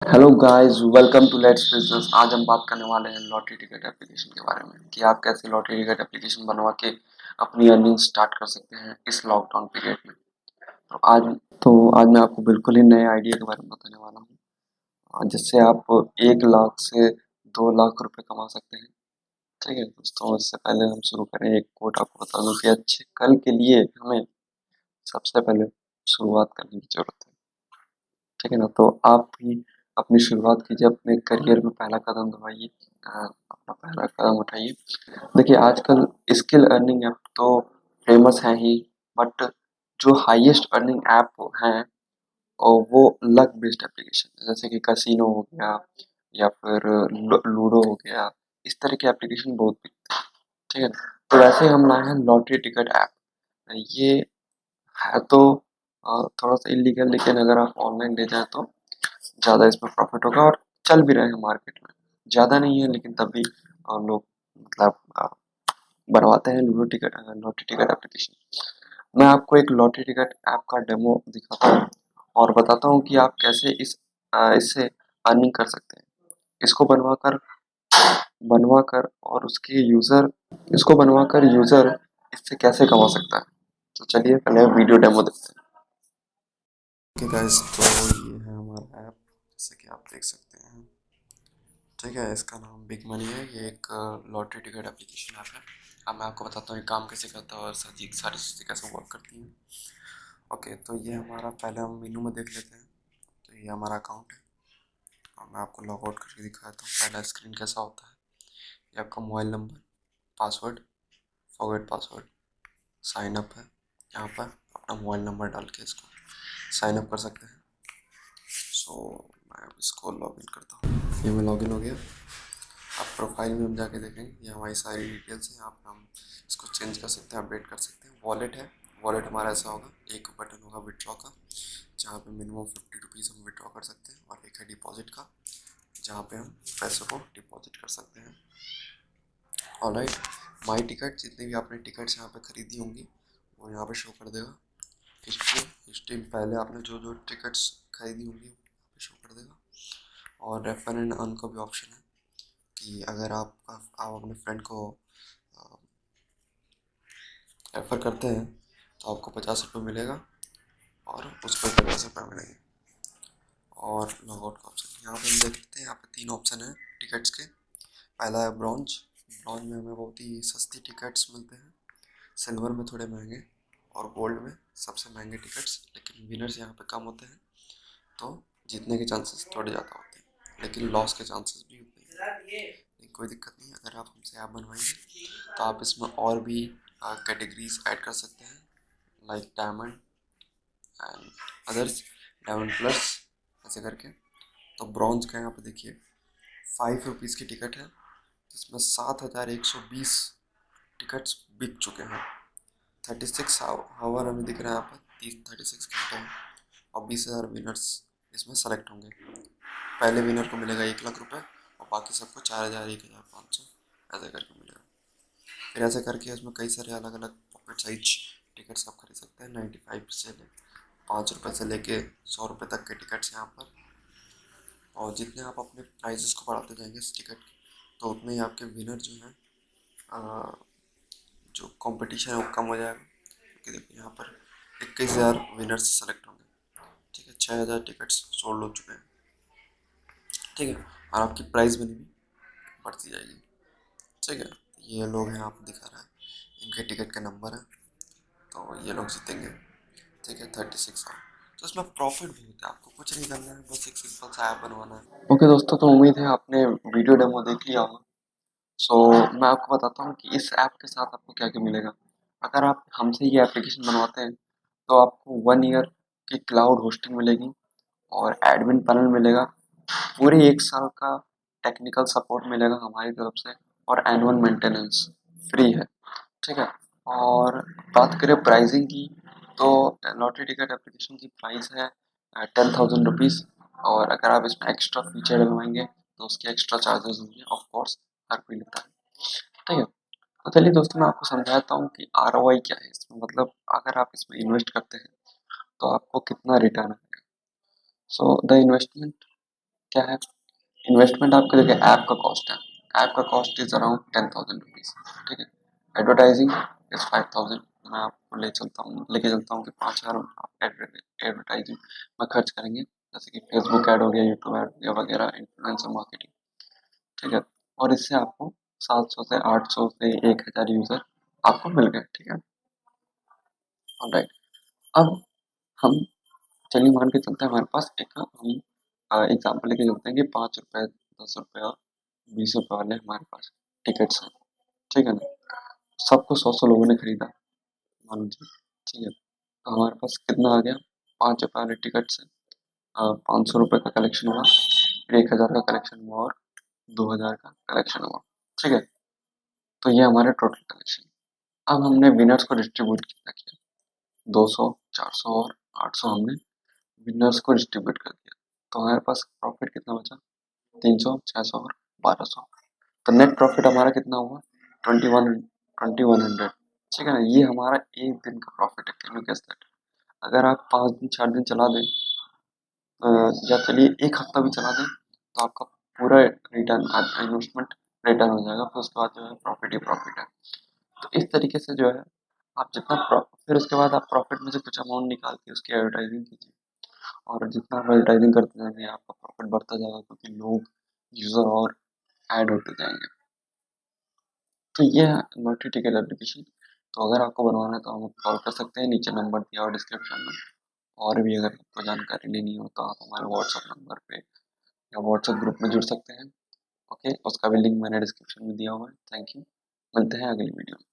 Hello guys, welcome to let's business. आज हम बात करने वाले हैं लॉटरी टिकट एप्लीकेशन के बारे में कि आप कैसे लॉटरी टिकट एप्लीकेशन बनवा के अपनी अर्निंग स्टार्ट कर सकते हैं इस लॉकडाउन पीरियड में। तो आज मैं आपको बिल्कुल ही नए आइडिया के बारे में बताने वाला हूँ, जिससे आप 1 लाख से 2 लाख रुपए कमा सकते हैं। ठीक है दोस्तों, इससे पहले हम शुरू करें, एक कोट आपको बता दूं कि अच्छे कल के लिए हमें सबसे पहले शुरुआत करने की जरूरत है। ठीक है ना? तो आप भी अपनी शुरुआत कीजिए, अपने करियर में पहला कदम दबाइए, अपना पहला कदम उठाइए। देखिए, आजकल स्किल अर्निंग ऐप तो फेमस है ही, बट जो हाईएस्ट अर्निंग ऐप हैं और वो लक बेस्ड एप्लीकेशन है, जैसे कि कैसीनो हो गया या फिर लूडो हो गया। इस तरह के एप्लीकेशन बहुत बिकते हैं। ठीक है, तो वैसे हम लाए हैं लॉटरी टिकट ऐप। ये है तो थोड़ा सा इलीगल, लेकिन अगर आप ऑनलाइन ले जाएं तो ज़्यादा इसमें प्रॉफिट होगा और चल भी रहे हैं मार्केट में। ज़्यादा नहीं है, लेकिन तब भी लोग मतलब बनवाते हैं लॉटरी टिकट एप्लीकेशन। मैं आपको एक लॉटरी टिकट ऐप का डेमो दिखाता हूँ और बताता हूँ कि आप कैसे इससे अर्निंग कर सकते हैं। इसको बनवा कर और उसके यूज़र इसको बनवाकर यूज़र इससे कैसे कमा सकता है। तो चलिए पहले वीडियो डेमो देखते हैं। ओके गाइस, तो ये है हमारा ऐप, जैसे कि आप देख सकते हैं। ठीक है, इसका नाम बिग मनी है। ये एक लॉटरी टिकट एप्लीकेशन ऐप है। अब मैं आपको बताता हूँ ये काम कैसे करता है और सारी चीज़ें कैसे वर्क करती हैं। ओके, तो ये हमारा पहले हम मेनू में देख लेते हैं। तो ये हमारा अकाउंट है और मैं आपको लॉग आउट करके दिखाता हूँ पहला स्क्रीन कैसा होता है। ये आपका mobile number, password, forget password, sign up है। यहाँ पर अपना मोबाइल नंबर डाल के इसको साइन अप कर सकते हैं। सो मैं अब इसको लॉगिन करता हूँ। ये मैं लॉगिन हो गया। अब प्रोफाइल में हम जाके देखेंगे, ये हमारी सारी डिटेल्स हैं। यहाँ पर हम इसको चेंज कर सकते हैं, अपडेट कर सकते हैं। वॉलेट है, वॉलेट हमारा ऐसा होगा, एक बटन होगा विड्रॉ का, जहाँ पे मिनिमम 50 रुपीज़ हम विड्रॉ कर सकते हैं, और एक है डिपॉजिट का, जहाँ पे हम पैसों को डिपॉजिट कर सकते हैं। ऑलराइट, माई टिकट, जितनी भी आपने टिकट्स यहाँ पे खरीदी होंगी वो यहाँ पे शो कर देगा। हिस्ट्री पहले आपने जो जो टिकट्स खरीदी होंगी यहाँ पे शो कर देगा। और रेफर एंड अर्न का भी ऑप्शन है कि अगर आप अपने फ्रेंड को रेफ़र करते हैं तो आपको 50 रुपये मिलेगा और उसको 50 रुपये मिलेंगे। और लॉग आउट का ऑप्शन यहाँ पे हम देख लेते हैं। यहाँ पे 3 ऑप्शन है टिकट्स के। पहला है ब्रॉन्ज। ब्रॉन्ज में हमें बहुत ही सस्ती टिकट्स मिलते हैं, सिल्वर में थोड़े महंगे, और गोल्ड में सबसे महंगे टिकट्स। लेकिन विनर्स यहाँ पे कम होते हैं, तो जीतने के चांसेस थोड़े ज़्यादा होते हैं, लेकिन लॉस के चांसेस भी होते हैं। लेकिन कोई दिक्कत नहीं, अगर आप हमसे ऐप बनवाएंगे तो आप इसमें और भी कैटेगरीज ऐड कर सकते हैं, like diamond and others, diamond plus, ऐसे करके। तो ब्रॉन्ज का यहाँ पे देखिए 5 रुपीज़ की टिकट है, जिसमें 7,120 टिकट्स बिक चुके हैं। 36 आवर हमें दिख रहा है यहाँ पर, 36 घंटे में, और 20,000 विनर्स इसमें सेलेक्ट होंगे। पहले विनर को मिलेगा 1 लाख रुपए, और बाकी सबको 4,000, 1,500 ऐसे करके मिलेगा। फिर ऐसे करके इसमें कई सारे अलग अलग पॉकेट साइज टिकट्स आप खरीद सकते हैं। 95 से ले 5 रुपये से लेके 100 रुपये तक के टिकट्स यहाँ पर। और जितने आप अपने प्राइजेस को बढ़ाते जाएंगे इस टिकट के, तो उतने ही आपके विनर जो हैं, जो कंपटीशन है वो कम हो जाएगा। क्योंकि देखिए यहाँ पर 21,000 विनर्स सेलेक्ट होंगे। ठीक है, 6,000 टिकट्स सोल्ड हो चुके हैं। ठीक है, और आपकी प्राइस मनी भी बढ़ती जाएगी। ठीक है, ये लोग हैं, आप दिखा रहा है, इनके टिकट का नंबर है, तो ये लोग जीतेंगे। ठीक है, 36 आवर। तो इसमें प्रॉफिट बहुत है, आपको कुछ नहीं करना है, बस एक सिंपल सा ऐप बनवाना है। ओके दोस्तों, तो उम्मीद है आपने वीडियो डेमो देख लिया होगा। सो मैं आपको बताता हूँ कि इस ऐप के साथ आपको क्या क्या मिलेगा। अगर आप हमसे ये एप्लीकेशन बनवाते हैं तो आपको 1 ईयर की क्लाउड होस्टिंग मिलेगी और एडमिन पैनल मिलेगा। पूरे 1 साल का टेक्निकल सपोर्ट मिलेगा हमारी तरफ से, और एनुअल मेंटेनेंस फ्री है। ठीक है, और बात करें प्राइसिंग की, तो लॉटरी टिकट एप्लीकेशन की प्राइस है 10,000 रुपीज़। और अगर आप इसमें एक्स्ट्रा फीचर डलवाएंगे तो उसके एक्स्ट्रा चार्जेस होंगे, ऑफ कोर्स हर कोई लेता है। ठीक है, तो चलिए दोस्तों, मैं आपको समझाता हूँ कि ROI क्या है इसमें, मतलब अगर आप इसमें इन्वेस्ट करते हैं तो आपको कितना रिटर्न आएगा। सो द इन्वेस्टमेंट क्या है, इन्वेस्टमेंट आपके देखिए ऐप का कॉस्ट है, ऐप का कॉस्ट इज अराउंड 10,000 रुपीज, ठीक है। एडवर्टाइजिंग इज 5,000, मैं आपको लेके चलता हूँ कि 5,000 आप एडवर्टाइजिंग में खर्च करेंगे, जैसे कि फेसबुक ऐड हो गया, यूट्यूब ऐड हो गया वगैरह, इन्फ्लुएंसर मार्केटिंग, ठीक है। और इससे आपको 700 से 800 से 1,000 यूजर आपको मिल गए, ठीक है। ऑलराइट, अब हम चलिए मान के चलते हैं हमारे पास एक हम एग्जाम्पल लेके चलते हैं कि 5 रुपए, 10 रुपए और 20 रुपए वाले हमारे पास टिकट्स हैं, ठीक है ना। सबको 100 लोगों ने खरीदा मान लीजिए, ठीक है। तो हमारे पास कितना आ गया, 5 रुपए वाले टिकट से 500 रुपए का कलेक्शन हुआ, फिर 1,000 का कलेक्शन हुआ और 2,000 का कलेक्शन हुआ, ठीक है। तो ये हमारे टोटल कलेक्शन। अब हमने विनर्स को डिस्ट्रीब्यूट कितना किया, 200, 400 और 800 हमने विनर्स को डिस्ट्रीब्यूट कर दिया। तो हमारे पास प्रॉफिट कितना बचा, 300, 600 और 1,200। तो नेट प्रॉफिट हमारा कितना हुआ, 2100, ठीक है ना। ये हमारा एक दिन का प्रॉफिट है, कैन यू गेस दैट। अगर आप 5 दिन 4 दिन चला दें, या चलिए एक हफ्ता भी चला दें, तो आपका पूरा रिटर्न, इन्वेस्टमेंट रिटर्न हो जाएगा, फिर उसके बाद जो है प्रॉफिट ही प्रॉफिट है। तो इस तरीके से जो है आप जितना फिर उसके बाद आप प्रॉफिट में से कुछ अमाउंट निकाल के उसकी एडवर्टाइजिंग कीजिए, और जितना आप एडवर्टाइजिंग करते जाएंगे आपका प्रॉफिट बढ़ता जाएगा, क्योंकि लोग, यूजर और ऐड होते जाएंगे। तो ये है लॉटरी टिकट एप्लीकेशन। तो अगर आपको बनवाना है तो हम कॉल कर सकते हैं, नीचे नंबर दिया और डिस्क्रिप्शन में। और भी अगर आपको जानकारी लेनी हो तो आप हमारे व्हाट्सएप नंबर पे या व्हाट्सएप ग्रुप में जुड़ सकते हैं। ओके, उसका भी लिंक मैंने डिस्क्रिप्शन में दिया हुआ है। थैंक यू, मिलते हैं अगली वीडियो में।